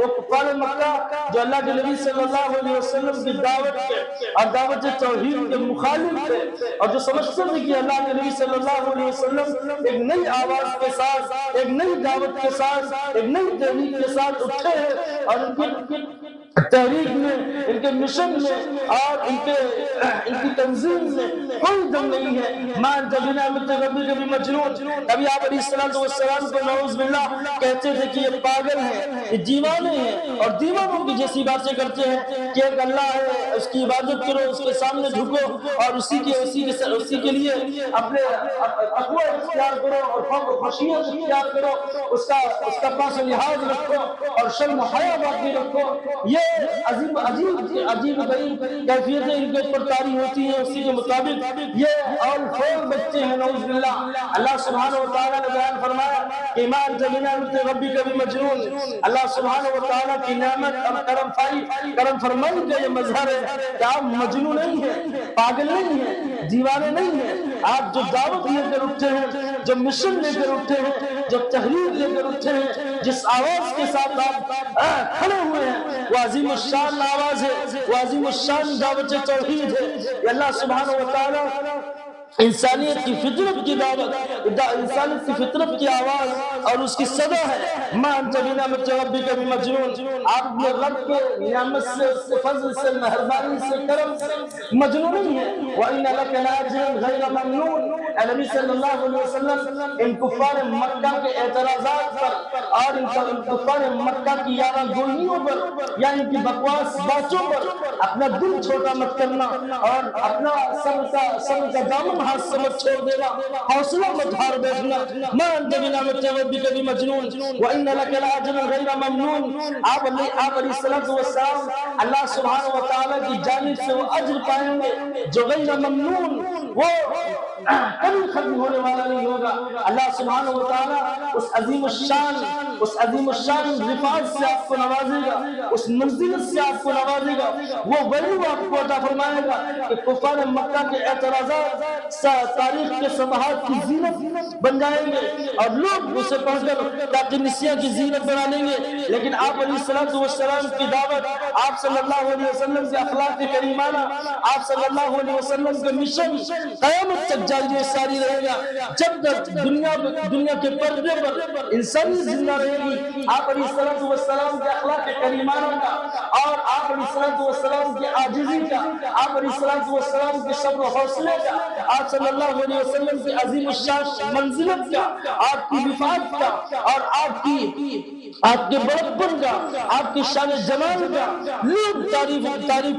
وہ کفار مکہ جو اللہ کے نبی صلی اللہ علیہ وسلم کی دعوت کے اور دعوت توحید کے مخالف تھے، اور جو سمجھتے تھے کہ اللہ کے نبی صلی اللہ علیہ وسلم ایک نئی آواز کے ساتھ، ایک نئی دعوت کے ساتھ، ایک نئی تحریک کے ساتھ اٹھے ہیں، اور ان کی تحریک میں، ان کے مشن میں اور ان کی تنظیم میں کوئی دم نہیں ہے۔ مان جبینا مت ربی کبھی مجنون، کبھی آپ علیہ السلام کو نعوذ باللہ کہتے تھے کہ یہ پاگل ہیں، یہ دیوانے ہیں، اور دیوانوں کی جیسی باتیں کرتے ہیں کہ ایک اللہ ہے، اس کی عبادت کرو، اس کے سامنے جھکو، اور اسی کے لیے اپنے تقوی اختیار کرو اور خوف و خشیت اختیار کرو، اس کا پاس و لحاظ رکھو اور شرم و حیا باقی رکھو۔ یہ عجیب غریب کیفیتیں ان کے اوپر طاری ہوتی ہیں، اسی کے مطابق یہ اور فور بچے ہیں نعوذ باللہ۔ اللہ سبحانہ وتعالیٰ نے بیان فرمایا کہ ایمان جبینا مت ربی کبھی مجنون، اللہ سبحانہ وتعالیٰ کی نعمت اور کرم فرمائی کا یہ مظہر ہے کہ آپ مجنون نہیں ہیں، پاگل نہیں ہیں، دیوانے نہیں ہیں۔ آپ جو دعوت لے کر اٹھے ہیں، جو مشن لے کر اٹھے ہیں، جو تحریر لے کر اٹھے ہیں، جس آواز کے ساتھ آپ کھڑے ہوئے ہیں، وہ عظیم الشان آواز ہے، وہ عظیم الشان دعوت توحید ہے۔ یہ اللہ سبحانہ وتعالیٰ انسانیت کی فطرت کی دعوت، انسانیت کی فطرت کی آواز اور اس کی صدا ہے۔ ما انت بنعمت ربک بمجنون، آپ اپنے رب کے نعمت سے، اس کے فضل سے، مہربانی سے، کرم سے مجنون نہیں ہے۔ وَإِنَّ لَكَ لَأَجْرًا غَيْرَ مَمْنُونٍ، اے نبی صلی اللہ علیہ وسلم ان کفار مکہ کے اعتراضات پر اور ان کفار مکہ کی یارہ گوئیوں پر یا ان کی بکواس باتوں پر اپنا دل چھوٹا مت کرنا اور اپنا صبر کا دامن ہاتھ سے مت چھوڑ دینا، حوصلہ مت ہار بیٹھنا۔ ما انت بنعمت ربک بمجنون وان لک لاجرا غیر ممنون، آپ علیہ السلام اللہ سبحانہ وتعالی کی جانب سے وہ اجر پائیں گے جو غیر ممنون، وہ کبھی ختم ہونے والا نہیں ہوگا۔ اللہ سبحانہ وتعالی اس عظیم الشان رفعت سے آپ کو نوازے گا، اس منزلت سے آپ کو نوازے گا، وہ ویلو آپ کو عطا فرمائے گا کہ کفار مکہ کے اعتراضات تاریخ کے صفحات کی زینت بن جائیں گے اور لوگ اسے پڑھ کر تاقنسیہ کی زینت بنا لیں گے۔ لیکن آپ علیہ السلام کی دعوت، آپ صلی اللہ علیہ وسلم کے اخلاق کریمانہ، آپ صلی اللہ علیہ وسلم کے مشن قیامت تک جاری و ساری رہے گا۔ جب تک دنیا کے پردے پر انسانی زندہ رہے گی، آپ علیہ السلام کے اخلاق کریمانہ کا اور آپ علیہ السلام کی عاجزی کا، آپ علیہ السلام کے صبر و حوصلے کا، آپ صلی اللہ علیہ وسلم کی عظیم الشان منزلت کا، آپ کی رفعت کا اور آپ کے بڑپن کا، آپ کی شان جمال کا لوگ تعریف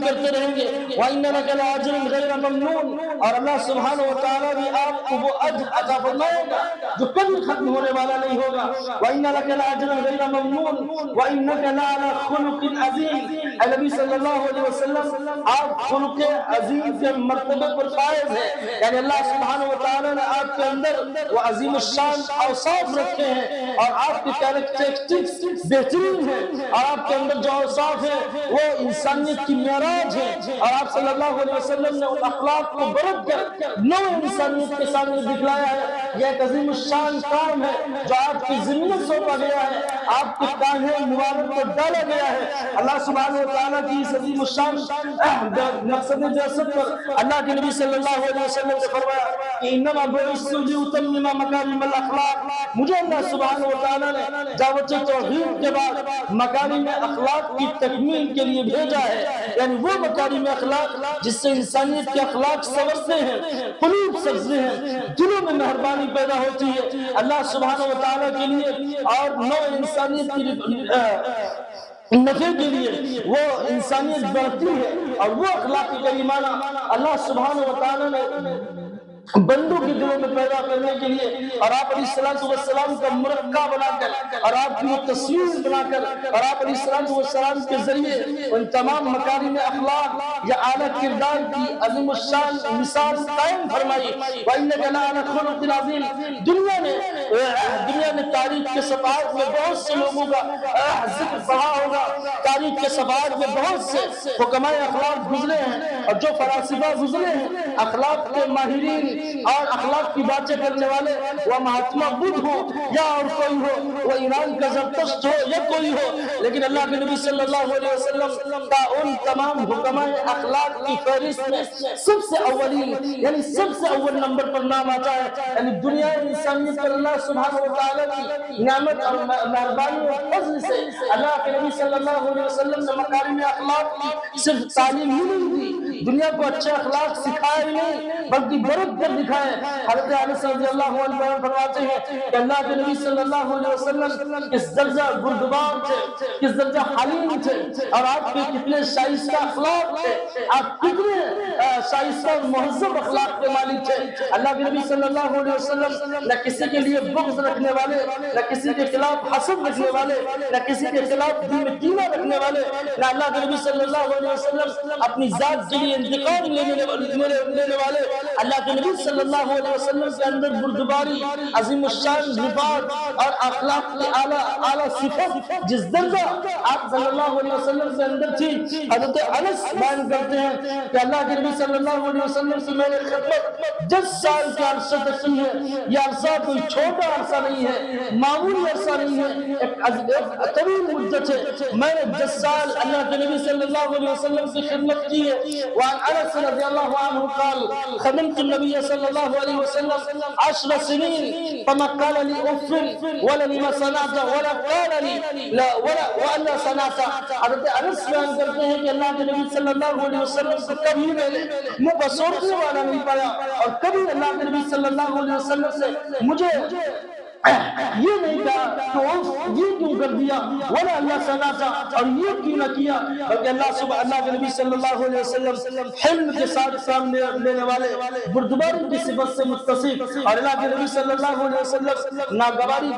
کرتے رہیں گے۔ وَإِنَّ لَكَ لَأَجْرًا غَيْرَ مَمْنُونٍ، اور اللہ سبحانہ وتعالیٰ بھی آپ کو وہ اجر عطا فرمائے گا جو کبھی ختم ہونے والا نہیں ہوگا۔ وَإِنَّ لَكَ لَأَجْرًا غَيْرَ مَمْنُونٍ وَإِنَّكَ لَعَلَىٰ خُلُقٍ عَظِيمٍ، اے نبی صلی اللہ علیہ وسلم آپ خلق عظیم کے مرتبے پر فائز ہیں، یعنی اللہ سبحانہ وتعالیٰ نے آپ کے اندر وہ عظیم الشان اوصاف رکھے ہیں اور آپ کی کیریکٹرسٹکس بہترین ہیں، اور آپ کے اندر جو اوصاف ہیں وہ انسانیت کی معراج ہے، اور آپ صلی اللہ علیہ وسلم نے ان اخلاق کو برت کر نو انسانیت کے سامنے دکھلایا ہے۔ یہ ایک عظیم الشان کام ہے جو آپ کی ذمت سونپا گیا ہے، آپ کے کاندھے مبارک پر ڈالا گیا ہے۔ اللہ سبحانہ وتعالیٰ کی اس عظیم الشان مقصد بعثت پر اللہ کے نبی صلی اللہ علیہ وسلم نے فرمایا کہ انما بعثت لاتمم مکارم الاخلاق، مجھے اللہ سبحانہ وتعالیٰ نے دعوت توحید کے بعد مکارم اخلاق کی تکمیل کے لیے بھیجا ہے، یعنی وہ مکارم اخلاق جس سے انسانیت کے اخلاق سنورتے ہیں، قلوب سجتے ہیں، دلوں میں مہربانی پیدا ہوتی ہے اللہ سبحانہ وتعالیٰ کے لیے اور نو انسانیت کی نفع کے لیے وہ انسانیت بڑھتی ہے، اور وہ اخلاق کریمانہ اللہ سبحانہ وتعالیٰ نے بندوں کے دلوں میں پیدا کرنے کے لیے اور آپ علیہ السلام کا مرقع بنا کر اور آپ کی تصویر بنا کر اور آپ علیہ السلام کے ذریعے ان تمام مکارم اخلاق یا اعلیٰ کردار کی عظیم الشان مثال قائم فرمائی۔ وَإِنَّكَ لَعَلَىٰ خُلُقٍ عَظِيمٍ، دنیا نے تاریخ کے صفحات میں بہت سے لوگوں کا ذکر پڑھا ہوگا، تاریخ کے صفحات میں بہت سے حکمائے اخلاق گزرے ہیں اور جو فلاسفہ گزرے ہیں اخلاق کے ماہرین اور اخلاق کی باتیں کرنے والے، وہ مہاتما بدھ ہو یا اور کوئی ہو، وہ ایران کا زرتشت ہو یا کوئی ہو، لیکن اللہ کے نبی صلی اللہ علیہ وسلم کا ان تمام حکماء اخلاق کی فہرست میں سب سے اولی یعنی سب سے اول نمبر پر نام آتا ہے. یعنی دنیا انسانیت پر اللہ سبحانہ و تعالیٰ کی نعمت اور مہربانی اور فضل سے اللہ کے نبی صلی اللہ علیہ وسلم نے مکارم اخلاق کی صرف تعلیم ہی نہیں دی، دنیا کو اچھے اخلاق سکھائے نہیں بلکہ برت کر دکھائے. حضرت انس رضی اللہ عنہ بیان فرماتے ہیں کہ اللہ کے نبی صلی اللہ علیہ وسلم کس درجہ بردبار تھے، کس درجہ حلیم تھے، اور آپ کے کتنے شائستہ اخلاق تھے، آپ کتنے شائستہ اور مہذب اخلاق کے مالک تھے. اللہ کے نبی صلی اللہ علیہ وسلم نہ کسی کے لیے بغض رکھنے والے، نہ کسی کے خلاف حسد رکھنے والے، نہ کسی کے خلاف دل میں کینہ رکھنے والے، نہ اللہ کے نبی صلی اللہ علیہ وسلم اپنی ذات کے لیے انتقام لینے والے. اللہ کے نبی صلی اللہ علیہ وسلم کے اندر بردباری، عظیم الشان رفاعت اور اخلاق کی اعلیٰ صفت جس درجہ آپ صلی اللہ علیہ وسلم کے اندر تھی. حضرت انس بیان کرتے ہیں کہ اللہ کے نبی صلی اللہ علیہ وسلم سے میں نے خدمت 10 سال کے عرصے تک کی ہے. یہ عرصہ کوئی چھوٹا عرصہ نہیں ہے، معمولی عرصہ نہیں ہے، ایک طویل مدت ہے. میں نے 10 سال اللہ کے نبی صلی اللہ علیہ وسلم کی خدمت کی ہے. وعن انس رضی اللہ عنہ قال خدمت النبی صلی اللہ علیہ وسلم 10 سنين فما قال لي اف ولا لما صنعت ولا قال لي لا ولا صنعت. حضرت انس بیان کرتے ہیں کہ اللہ کے نبی صلی اللہ علیہ وسلم سے کبھی میں نے منہ بسورنے والا نہیں پایا، اور کبھی اللہ کے نبی صلی اللہ علیہ وسلم سے مجھے یہ نہیں کہا کہ یہ کیوں کر دیا، ولا اللہ صنعت، اور یہ کیوں نہ کیا، بلکہ اللہ کے نبی صلی اللہ علیہ وسلم حلم کے ساتھ کام لینے والے، بردباری کی صفت سے متصف، اور اللہ کے نبی صلی اللہ علیہ وسلم ناگواری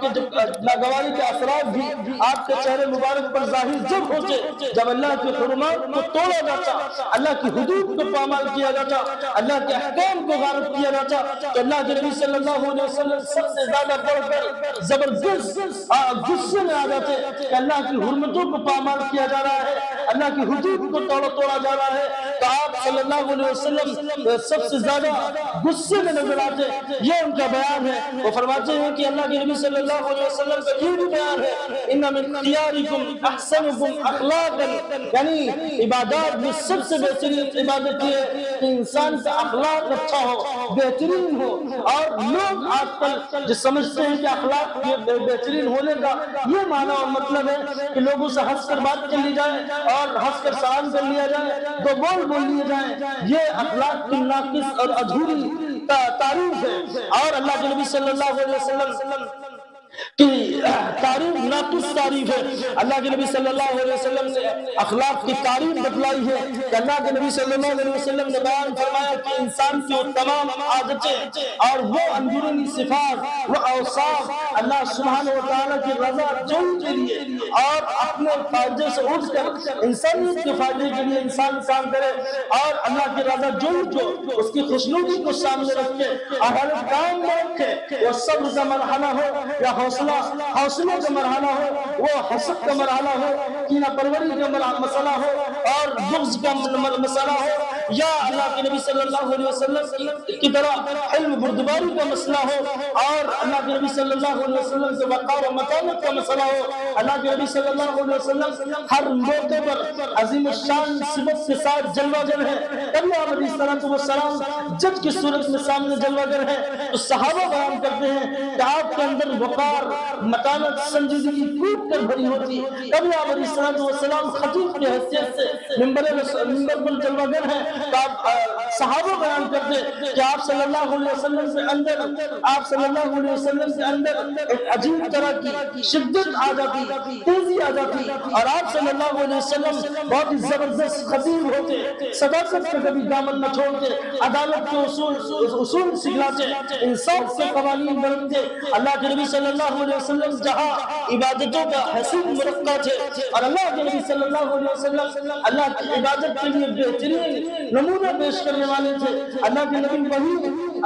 کے اثرات بھی آپ کے چہرے مبارک پر ظاہر جب ہوتے جب اللہ کے حرمات کو توڑا جاتا، اللہ کی حدود کو پامال کیا جاتا، اللہ کے احکام کو غارت کیا جاتا، تو اللہ کے نبی صلی اللہ علیہ وسلم سب سے زیادہ بڑھ زبردست غصے میں آ جاتے کہ اللہ کی حرمتوں کو پامال کیا جا رہا ہے، اللہ کی حدود کو توڑا جا رہا ہے. تو آپ صلی اللہ علیہ وسلم سب سے زیادہ غصے میں نظر آتے. یہ ان کا بیان ہے. وہ فرماتے ہیں کہ اللہ کے نبی صلی اللہ علیہ وسلم کا یہ بھی بیان ہے ان من خیارکم احسنکم اخلاقا، یعنی عبادات میں سب سے بہترین عبادت یہ ہے کہ انسان کا اخلاق اچھا ہو، بہترین ہو. اور لوگ آج کل جو سمجھتے ہیں کہ اخلاق بہترین ہونے کا یہ معنی اور مطلب ہے کہ لوگوں سے ہنس کر بات کر لی جائے اور ہنس کر سلام کر لیا جائے، دو بول لیے جائیں، یہ اخلاق کی ناقص اور ادھوری تعریف ہے. اور اللہ کے نبی صلی اللہ علیہ وسلم کی تعریف ناقص تعریف ہے. اللہ کے نبی صلی اللہ علیہ وسلم نے اخلاق کی تعریف بتلائی ہے کہ اللہ کے نبی صلی اللہ علیہ وسلم نے بیان فرمایا کہ انسان کی تمام عادتیں اور وہ اندرونی صفات، وہ اوصاف اللہ سبحانہ و تعالیٰ کی رضا جوئی کے لیے اور اپنے فائدے سے اٹھ کر انسانیت کے فائدے کے لیے انسان کام کرے، اور اللہ کی رضا جوئی کو، اس کی خوشنودی کو سامنے رکھ کے اور ہر کام میں رکھے. وہ صبر کا مرحلہ ہو یا حوصلے کا مرحلہ ہو، وہ حسد کا مرحلہ ہو، کینہ پروری کا مسئلہ ہو، اور بغض کا مسئلہ ہو، یا اللہ کے نبی صلی اللہ علیہ وسلم کی طرح علم بردباری کا مسئلہ ہو، اور اللہ کے نبی صلی اللہ علیہ وسلم سے وقار و متانت کا مسئلہ ہو. اللہ کے نبی صلی اللہ علیہ وسلم ہر موقع پر عظیم الشان صفت کے ساتھ جلوہ گر ہے. کبھی آپ علیہ السلام جج کی صورت میں سامنے جلوہ گر ہے تو صحابہ بیان کرتے ہیں کہ آپ کے اندر وقار، متانت، سنجیدگی کھوٹ کر بھری ہوتی. کبھی آپ علیہ السلام خطیب کی حیثیت سے ممبر پر جلوہ گر ہے تو آپ صحابہ بیان کرتے کہ آپ صلی اللہ علیہ وسلم سے اندر ایک عجیب طرح کی شدت آ جاتی، تیزی آ جاتی، اور آپ صلی اللہ علیہ وسلم بہت ہی زبردست خطیب ہوتے، صداقت کا کبھی دامن نہ چھوڑتے، عدالت کے اصول سکھلاتے، انصاف کے قوانین بنتے. اللہ کے نبی صلی اللہ علیہ وسلم جہاں عبادتوں کا حسین مرقع تھے، اور اللہ کے نبی صلی اللہ علیہ وسلم اللہ کی عبادت کے لیے بہترین نمونہ پیش کرنے والے تھے. اللہ کے نبی وہی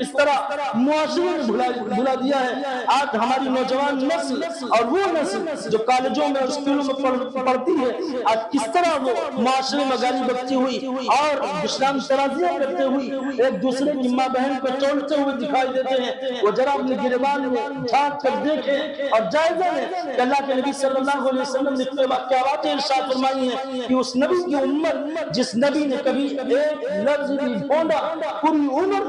کس طرح معاشرے میں بھلا دیا ہے۔ آج ہماری نوجوان نسل اور وہ نسل جو کالجوں میں اور اسکولوں میں پڑھتی ہے، آج کس طرح وہ معاشرے میں گالی بکتی ہوئی اور دشمن ترازیاں کرتے ہوئی ایک دوسرے کی ماں بہن کو توڑتے ہوئے دکھائی دیتے ہیں۔ وہ ذرا اپنے گریبان میں جھانک کر دیکھیں اور جائزہ لیں کہ اللہ کے نبی صلی اللہ علیہ وسلم نے کیا باتیں ارشاد فرمائی ہیں کہ اس نبی کی امت جس نبی نے کبھی ایک لفظ بھی بولا پوری عمر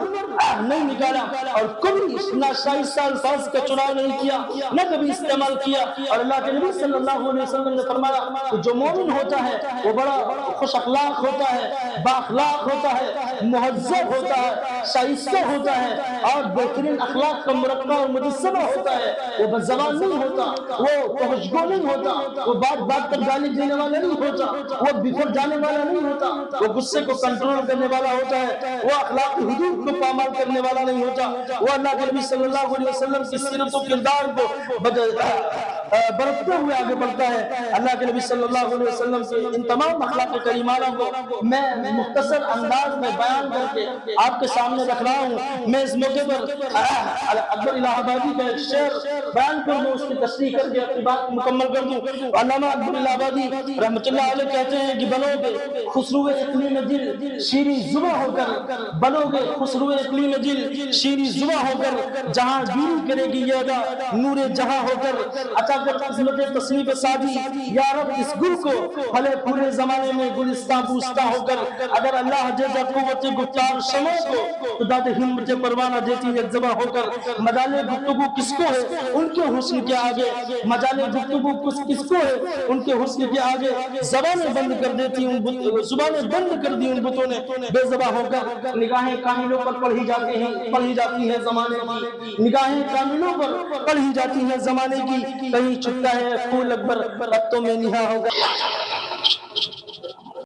نہیں نکالا اور کبھی نہ شائستہ الفاظ کا چناؤ نہیں کیا نہ کبھی استعمال کیا، اور اللہ کے نبی صلی اللہ علیہ وسلم نے فرمایا کہ جو مومن ہوتا ہے وہ بڑا خوش اخلاق ہوتا ہے، با اخلاق ہوتا ہے، مہذب ہوتا ہے، شائستہ ہوتا ہے اور بہترین اخلاق کا مرقع اور مجسمہ ہوتا ہے۔ وہ بد زبان نہیں ہوتا، وہ فحشگو نہیں ہوتا، وہ بات بات پر گالی دینے والا نہیں ہوتا، وہ بکھر جانے والا نہیں ہوتا، وہ غصے کو کنٹرول کرنے والا ہوتا ہے، وہ اخلاقی حدود کو پامال کرنے والا نہیں ہوتا، وہ اللہ کے نبی صلی اللہ علیہ وسلم کی سیرت و کردار کو برتتے ہوئے آگے بڑھتا ہے۔ اللہ کے نبی صلی اللہ علیہ وسلم کے ان تمام اخلاق کریمانہ کو میں مختصر انداز میں بیان کر کے آپ کے سامنے رکھ رہا ہوں۔ میں اس موقع پر اکبر الہ آبادی کا ایک شعر بیان کر دوں، اس کی تشریح کر کے اپنی بات مکمل کر دوں۔ علامہ اکبر الہ آبادی رحمۃ اللہ علیہ کہتے ہیں کہ بنو گے خسرو اقلیم دل شیریں زباں ہو کر، بنو گے خسرو اقلیم دل شیریں زباں ہو کر، جہاں گیری کرے گی یہ ادا نور جہاں ہو کر، عطا کر قسمت تصنیف سادی یا رب اس گل کو پھلے پورے زمانے میں گلستان پوستا ہو کر، اگر اللہ جیسا قوت گفتار شمع کو تو داد ہمت پروانہ دیتی ہے زباں ہو کر۔ مجال گفتگو کس کو ہے ان کے حسن کے آگے، مجال گفتگو کس کو ہے ان کے حسن کے آگے، زبانیں بند کر دیتی ہوں، زبانیں بند کر دی ان بتوں نے بے زباں ہو کر۔ نگاہیں کاملوں پر پڑھی جاتی ہیں زمانے کی، نگاہیں کاملوں پر پڑھی جاتی ہیں زمانے کی، کہیں چھپتا ہے پھول اکبر رتوں میں نہا ہوگا۔